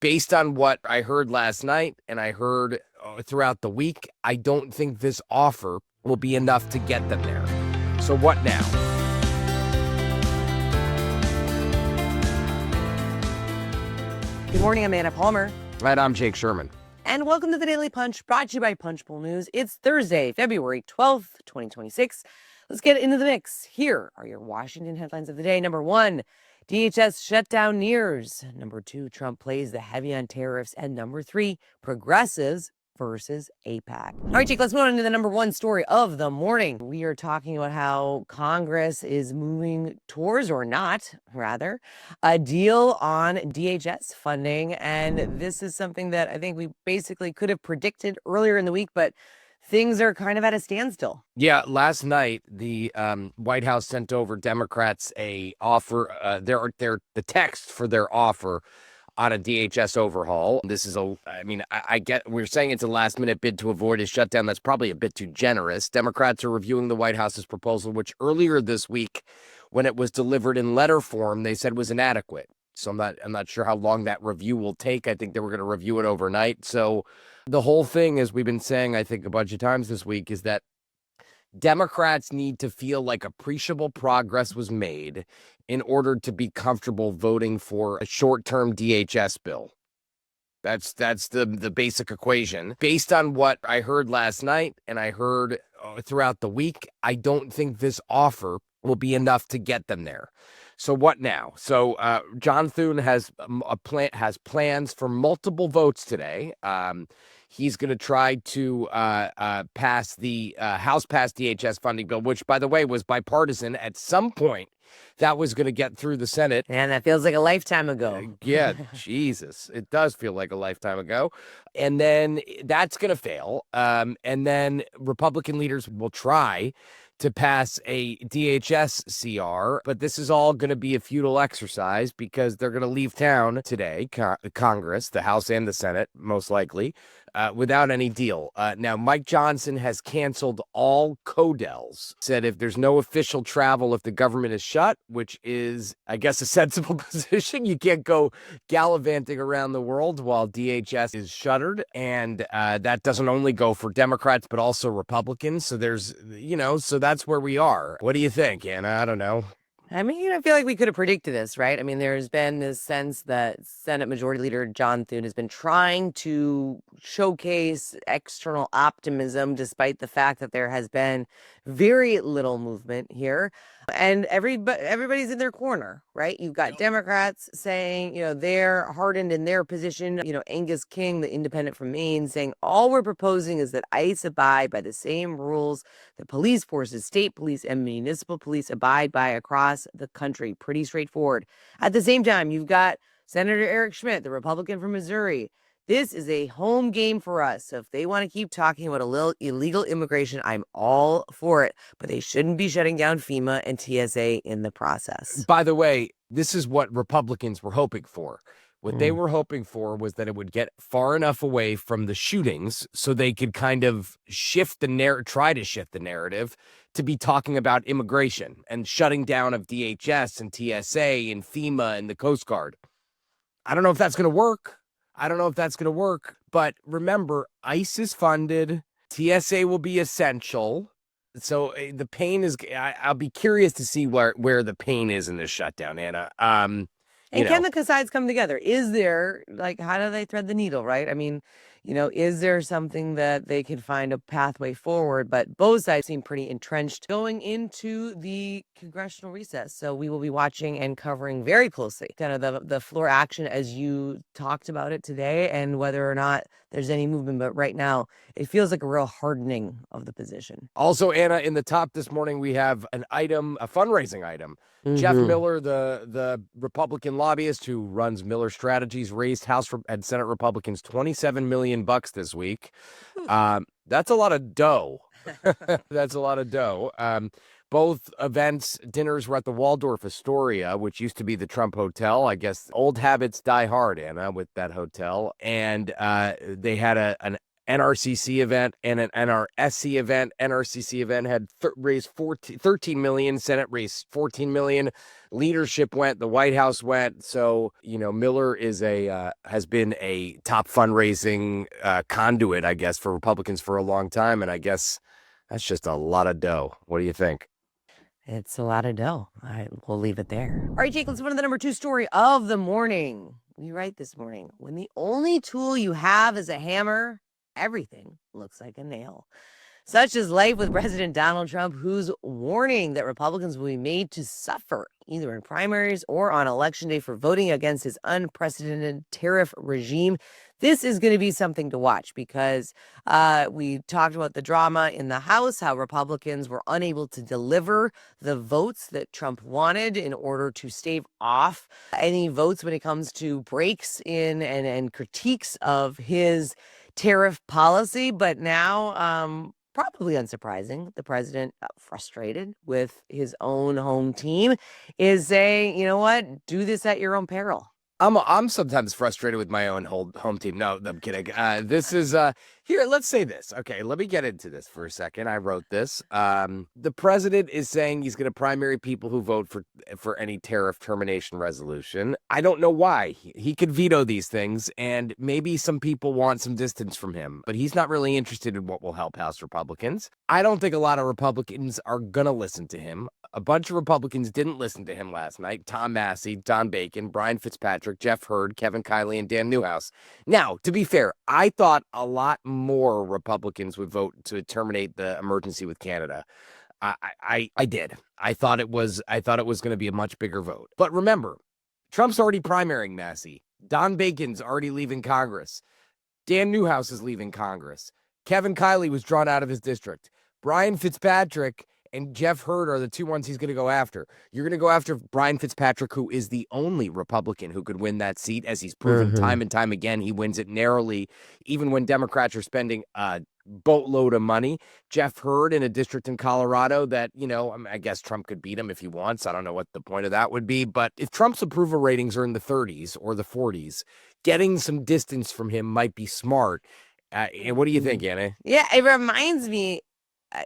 Based on what I heard last night and I heard throughout the week, I don't think this offer will be enough to get them there. So what now? Good morning, I'm Anna Palmer. Right, I'm Jake Sherman. And welcome to the Daily Punch, brought to you by Punchbowl News. It's Thursday, February 12th, 2026. Let's get into the mix. Here are your Washington headlines of the day. Number one, DHS shutdown nears. Number two, Trump plays the heavy on tariffs. And number three, progressives versus Aipac. All right, Jake, let's move on to the number one story of the morning. We are talking about how Congress is moving towards, or not, rather, a deal on DHS funding. And this is something that I think we basically could have predicted earlier in the week, but things are kind of at a standstill. Yeah, last night the White House sent over Democrats a offer, the text for their offer on a DHS overhaul. This is I get we're saying it's a last minute bid to avoid a shutdown. That's probably a bit too generous. Democrats are reviewing the White House's proposal, which earlier this week, when it was delivered in letter form, they said was inadequate. So I'm not sure how long that review will take. I think they were going to review it overnight. So the whole thing, as we've been saying, I think a bunch of times this week, is that Democrats need to feel like appreciable progress was made in order to be comfortable voting for a short-term DHS bill. That's the basic equation. Based on what I heard last night and I heard throughout the week, I don't think this offer will be enough to get them there. So what now? So John Thune has plans for multiple votes today. He's going to try to pass the House-passed DHS funding bill, which, by the way, was bipartisan. At some point, that was going to get through the Senate. And that feels like a lifetime ago. Yeah, Jesus. It does feel like a lifetime ago. And then that's going to fail. And then Republican leaders will try to pass a DHS CR, but this is all going to be a futile exercise because they're going to leave town today, Congress, the House and the Senate, most likely, without any deal. Now, Mike Johnson has canceled all CODELs, said if there's no official travel, if the government is shut, which is, I guess, a sensible position, you can't go gallivanting around the world while DHS is shuttered. And that doesn't only go for Democrats, but also Republicans. So so that's where we are. What do you think, Anna? I don't know. I mean, I feel like we could have predicted this, right? I mean, there's been this sense that Senate Majority Leader John Thune has been trying to showcase external optimism, despite the fact that there has been very little movement here. And everybody's in their corner, right? You've got Democrats saying, they're hardened in their position. Angus King, the independent from Maine, saying all we're proposing is that ICE abide by the same rules that police forces, state police, and municipal police abide by across the country. Pretty straightforward. At the same time, you've got Senator Eric Schmidt, the Republican from Missouri. This is a home game for us. So if they want to keep talking about illegal immigration, I'm all for it. But they shouldn't be shutting down FEMA and TSA in the process. By the way, this is what Republicans were hoping for. What they were hoping for was that it would get far enough away from the shootings so they could kind of try to shift the narrative to be talking about immigration and shutting down of DHS and TSA and FEMA and the Coast Guard. I don't know if that's going to work. But remember, ICE is funded. TSA will be essential. So the pain is, I'll be curious to see where the pain is in this shutdown, Anna. And can the sides come together? Is there, how do they thread the needle, right? I mean, is there something that they can find a pathway forward? But both sides seem pretty entrenched going into the congressional recess. So we will be watching and covering very closely kind of the floor action as you talked about it today and whether or not there's any movement. But right now, it feels like a real hardening of the position. Also, Anna, in the top this morning, we have a fundraising item. Jeff Miller, the Republican lobbyist who runs Miller Strategies, raised House and Senate Republicans $27 million this week. That's a lot of dough. That's a lot of dough. Both events, dinners were at the Waldorf Astoria, which used to be the Trump Hotel. I guess old habits die hard, Anna, with that hotel. And they had an NRCC event and an NRSC event. NRCC event had raised 13 million. Senate raised 14 million. Leadership went. The White House went. So Miller is has been a top fundraising conduit, I guess, for Republicans for a long time, and I guess that's just a lot of dough. What do you think? It's a lot of dough. We'll leave it there. All right, Jake, let's move to the number 2 story of the morning. We write this morning, when the only tool you have is a hammer, everything looks like a nail. Such is life with President Donald Trump, who's warning that Republicans will be made to suffer either in primaries or on election day for voting against his unprecedented tariff regime. This is going to be something to watch because we talked about the drama in the House, how Republicans were unable to deliver the votes that Trump wanted in order to stave off any votes when it comes to breaks in and critiques of his tariff policy. But now, probably unsurprising, the president, frustrated with his own home team, is saying, you know what, do this at your own peril. I'm sometimes frustrated with my own home team. No, I'm kidding. This is here. Let's say this. Okay, let me get into this for a second. I wrote this. The president is saying he's going to primary people who vote for any tariff termination resolution. I don't know why. He could veto these things, and maybe some people want some distance from him, but he's not really interested in what will help House Republicans. I don't think a lot of Republicans are going to listen to him. A bunch of Republicans didn't listen to him last night. Tom Massey, Don Bacon, Brian Fitzpatrick, Jeff Hurd, Kevin Kiley, and Dan Newhouse. Now, to be fair, I thought a lot more Republicans would vote to terminate the emergency with Canada. I did. I thought it was going to be a much bigger vote. But remember, Trump's already primarying Massey. Don Bacon's already leaving Congress. Dan Newhouse is leaving Congress. Kevin Kiley was drawn out of his district. Brian Fitzpatrick and Jeff Hurd are the two ones he's going to go after. You're going to go after Brian Fitzpatrick, who is the only Republican who could win that seat, as he's proven time and time again. He wins it narrowly, even when Democrats are spending a boatload of money. Jeff Hurd in a district in Colorado that, I guess Trump could beat him if he wants. I don't know what the point of that would be. But if Trump's approval ratings are in the 30s or the 40s, getting some distance from him might be smart. And what do you think, Anna? Yeah,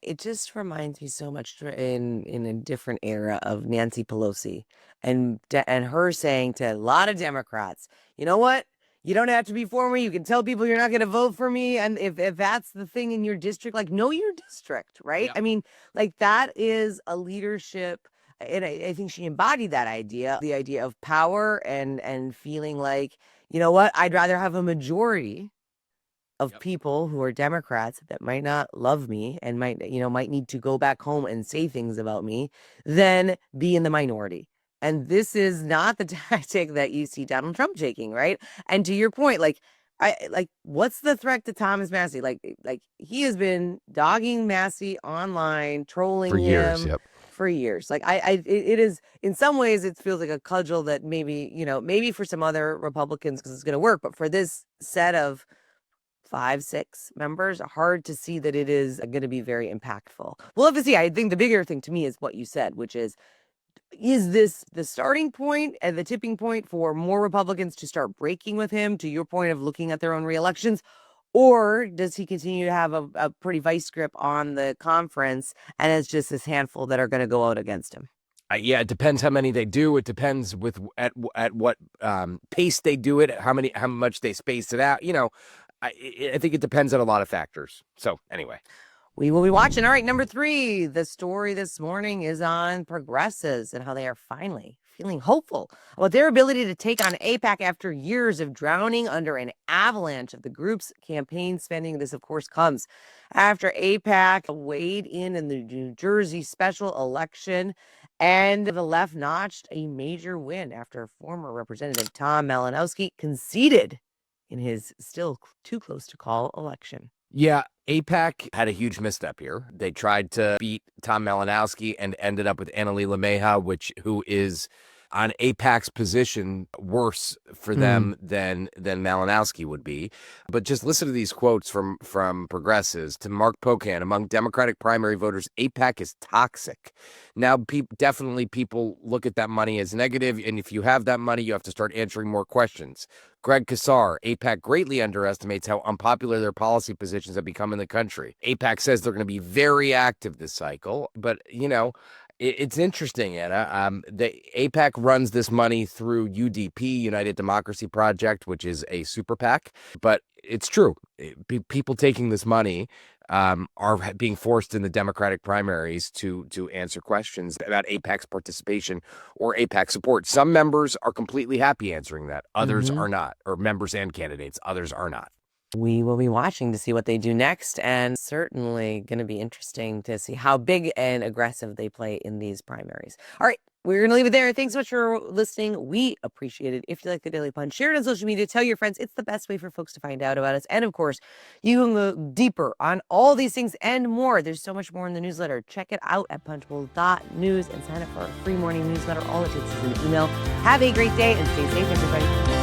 it just reminds me so much in a different era of Nancy Pelosi and her saying to a lot of Democrats, you know what? You don't have to be for me. You can tell people you're not going to vote for me. And if that's the thing in your district, like, know your district, right? Yeah. I mean, like, that is a leadership. And I think she embodied that idea, the idea of power and feeling like, you know what? I'd rather have a majority of people who are Democrats that might not love me and might need to go back home and say things about me than be in the minority. And this is not the tactic that you see Donald Trump taking, right? And to your point, what's the threat to Thomas Massey? Like he has been dogging Massey online, trolling For years, him yep. for years. Like it is, in some ways it feels like a cudgel that maybe for some other Republicans because it's going to work, but for this set of 5, 6 members, hard to see that it is going to be very impactful. We'll have to see. I think the bigger thing to me is what you said, which is this the starting point and the tipping point for more Republicans to start breaking with him, to your point of looking at their own reelections? Or does he continue to have a pretty vice grip on the conference and it's just this handful that are going to go out against him? Yeah, it depends how many they do. It depends at what pace they do it, how much they space it out. I think it depends on a lot of factors. So anyway, we will be watching. All right, number 3, the story this morning is on progressives and how they are finally feeling hopeful about their ability to take on Aipac after years of drowning under an avalanche of the group's campaign spending. This, of course, comes after Aipac weighed in the New Jersey special election, and the left notched a major win after former Representative Tom Malinowski conceded in his still too close to call election. Yeah, Aipac had a huge misstep here. They tried to beat Tom Malinowski and ended up with Annalee LaMeja, who is on Aipac's position worse for them than Malinowski would be. But just listen to these quotes from progressives. To Mark Pocan, among Democratic primary voters, Aipac is toxic. Now, definitely people look at that money as negative, and if you have that money, you have to start answering more questions. Greg Kassar, Aipac greatly underestimates how unpopular their policy positions have become in the country. Aipac says they're going to be very active this cycle, but, it's interesting, Anna. The Aipac runs this money through UDP, United Democracy Project, which is a super PAC. But it's true. People taking this money are being forced in the Democratic primaries to answer questions about Aipac's participation or Aipac support. Some members are completely happy answering that. Others are not, or members and candidates. Others are not. We will be watching to see what they do next, and certainly going to be interesting to see how big and aggressive they play in these primaries. All right, we're going to leave it there. Thanks so much for listening. We appreciate it. If you like the Daily Punch, share it on social media. Tell your friends. It's the best way for folks to find out about us. And of course, you can go deeper on all these things and more. There's so much more in the newsletter. Check it out at punchbowl.news and sign up for our free morning newsletter. All it takes is an email. Have a great day and stay safe, everybody.